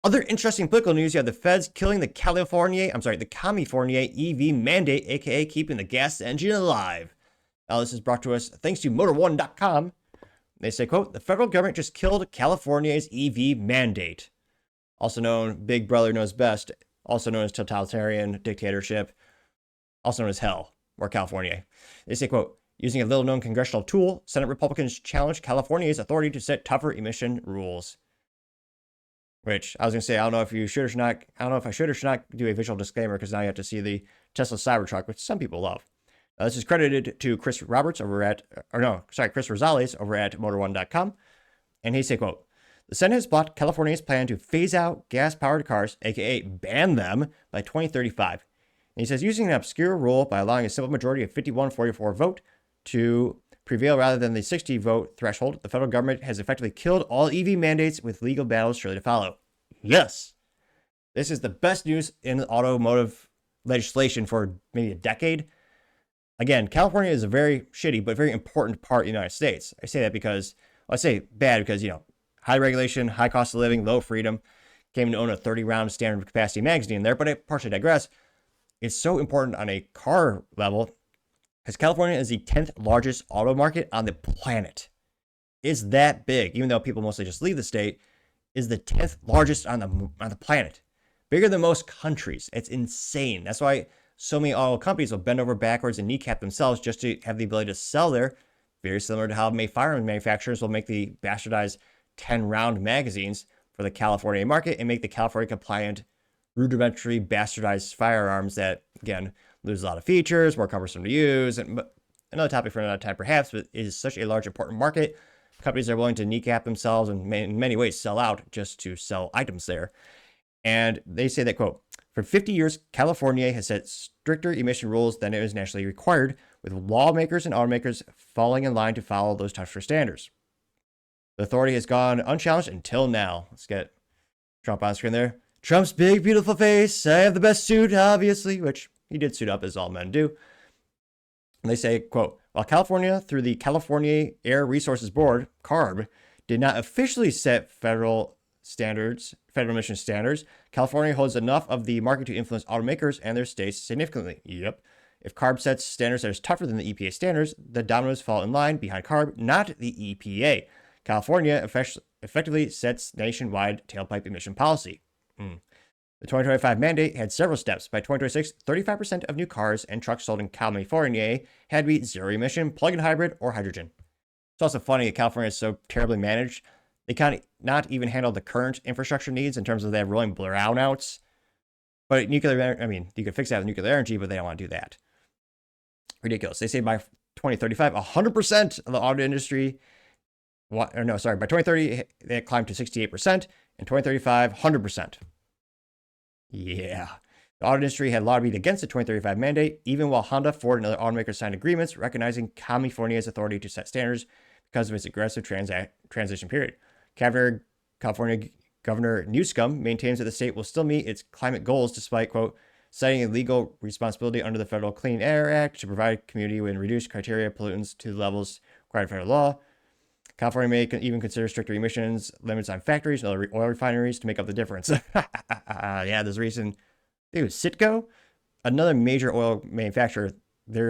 Other interesting political news, you have the feds killing the California EV mandate, aka keeping the gas engine alive. Now, this is brought to us thanks to Motor1.com. They say, quote, the federal government just killed California's EV mandate. Also known, Big Brother knows best, also known as totalitarian dictatorship, also known as hell, or California. They say, quote, using a little known congressional tool, Senate Republicans challenged California's authority to set tougher emission rules. Which I was going to say, I don't know if you should or should not, I don't know if I should or should not do a visual disclaimer because now you have to see the Tesla Cybertruck, which some people love. This is credited to Chris Rosales over at Motor1.com. And he said, quote, the Senate has blocked California's plan to phase out gas-powered cars, aka ban them, by 2035. And he says, using an obscure rule by allowing a simple majority of 51-44 vote to prevail rather than the 60 vote threshold, the federal government has effectively killed all EV mandates with legal battles surely to follow. Yes, this is the best news in automotive legislation for maybe a decade. Again, California is a very shitty but very important part of the United States. I say that because, well, I say bad because, high regulation, high cost of living, low freedom, came to own a 30-round standard capacity magazine there, but I partially digress. It's so important on a car level because California is the 10th largest auto market on the planet. It's that big, even though people mostly just leave the state, is the 10th largest on the planet. Bigger than most countries. It's insane. That's why so many auto companies will bend over backwards and kneecap themselves just to have the ability to sell there. Very similar to how firearm manufacturers will make the bastardized 10-round magazines for the California market and make the California compliant, rudimentary, bastardized firearms that, again, lose a lot of features, more cumbersome to use. And another topic for another time, perhaps, but is such a large, important market. Companies are willing to kneecap themselves and in many ways sell out just to sell items there. And they say that, quote, for 50 years, California has set stricter emission rules than it is nationally required, with lawmakers and automakers falling in line to follow those tougher standards. The authority has gone unchallenged until now. Let's get Trump on screen there. Trump's big, beautiful face. I have the best suit, obviously, which he did suit up as all men do. And they say, quote, while California, through the California Air Resources Board, CARB, did not officially set federal emission standards, California holds enough of the market to influence automakers and their states significantly. Yep. If CARB sets standards that are tougher than the EPA standards, the dominoes fall in line behind CARB, not the EPA. California effectively sets nationwide tailpipe emission policy. The 2025 mandate had several steps. By 2026, 35% of new cars and trucks sold in California had to be zero-emission, plug-in hybrid, or hydrogen. It's also funny that California is so terribly managed. They can't not even handle the current infrastructure needs in terms of they have rolling brownouts. But you could fix that with nuclear energy, but they don't want to do that. Ridiculous. They say by 2035, 100% of the auto industry, by 2030, they climbed to 68%, and 2035, 100%. Yeah. The auto industry had lobbied against the 2035 mandate, even while Honda, Ford, and other automakers signed agreements recognizing California's authority to set standards because of its aggressive transition period. California Governor Newsom maintains that the state will still meet its climate goals despite, quote, citing a legal responsibility under the Federal Clean Air Act to provide community with reduced criteria pollutants to levels required by federal law. California may even consider stricter emissions limits on factories and other oil refineries to make up the difference. Yeah, there's a reason. Dude, Citgo, another major oil manufacturer, they're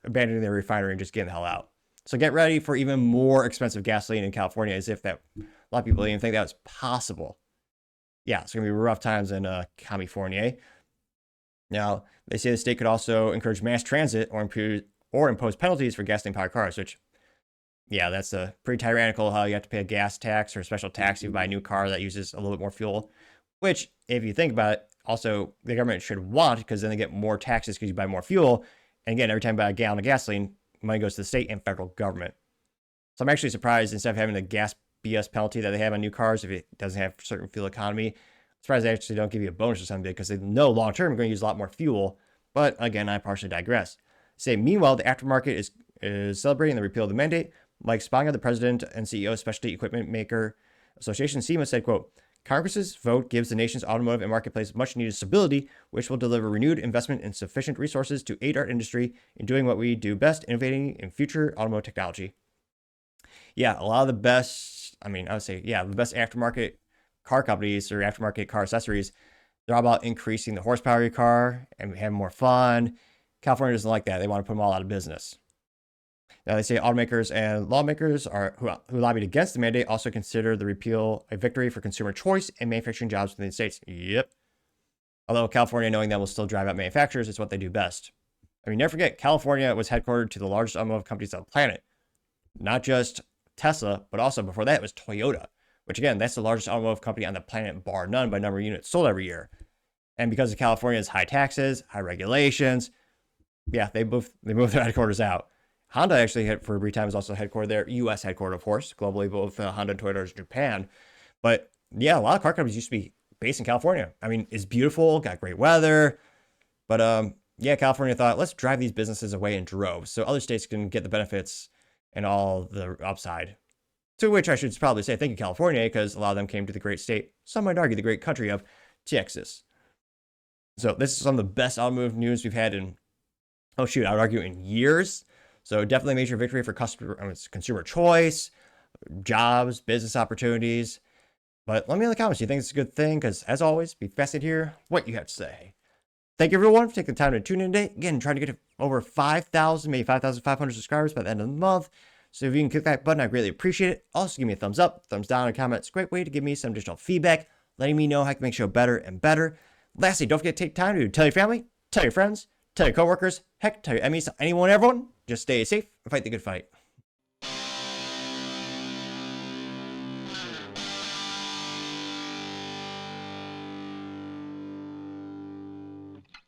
abandoning their refinery and just getting the hell out. So get ready for even more expensive gasoline in California, as if that a lot of people didn't even think that was possible. Yeah, it's going to be rough times in California. Now, they say the state could also encourage mass transit or impose penalties for gasoline-powered cars, which, yeah, that's pretty tyrannical how you have to pay a gas tax or a special tax if you buy a new car that uses a little bit more fuel, which, if you think about it, also the government should want because then they get more taxes because you buy more fuel. And again, every time you buy a gallon of gasoline, money goes to the state and federal government. So I'm actually surprised instead of having the gas BS penalty that they have on new cars if it doesn't have certain fuel economy, I'm surprised they actually don't give you a bonus or something because they know long term you're going to use a lot more fuel. But again, I partially digress. Meanwhile, the aftermarket is celebrating the repeal of the mandate. Mike Spange, the president and CEO of Specialty Equipment Maker Association, SEMA, said, quote, Congress's vote gives the nation's automotive and marketplace much needed stability, which will deliver renewed investment and sufficient resources to aid our industry in doing what we do best, innovating in future automotive technology. Yeah, a lot of the best, the best aftermarket car companies or aftermarket car accessories, they're all about increasing the horsepower of your car and having more fun. California doesn't like that. They want to put them all out of business. Now, they say automakers and lawmakers who lobbied against the mandate also consider the repeal a victory for consumer choice and manufacturing jobs within the states. Yep. Although California, knowing that, will still drive out manufacturers, it's what they do best. I mean, never forget, California was headquartered to the largest automotive companies on the planet. Not just Tesla, but also before that, it was Toyota, which again, that's the largest automotive company on the planet, bar none, by number of units sold every year. And because of California's high taxes, high regulations, yeah, they moved their headquarters out. Honda actually, for a brief time, was also headquartered there, U.S. headquartered, of course, globally, both Honda and Toyota are in Japan. But yeah, a lot of car companies used to be based in California. I mean, it's beautiful, got great weather, but yeah, California thought, let's drive these businesses away in droves so other states can get the benefits and all the upside. To which I should probably say thank you, California, because a lot of them came to the great state, some might argue the great country of Texas. So this is some of the best automotive news we've had in, I would argue, in years. So definitely a major victory for consumer choice, jobs, business opportunities. But let me know in the comments, do you think it's a good thing? Because as always, be fascinated to hear what you have to say. Thank you everyone for taking the time to tune in today. Again, trying to get to over 5,000, maybe 5,500 subscribers by the end of the month. So if you can click that button, I greatly appreciate it. Also, give me a thumbs up, thumbs down, and a comment. It's a great way to give me some additional feedback, letting me know how I can make the show better and better. Lastly, don't forget to take time to tell your family, tell your friends, tell your coworkers, heck, tell your enemies, anyone, everyone. Just stay safe and fight the good fight.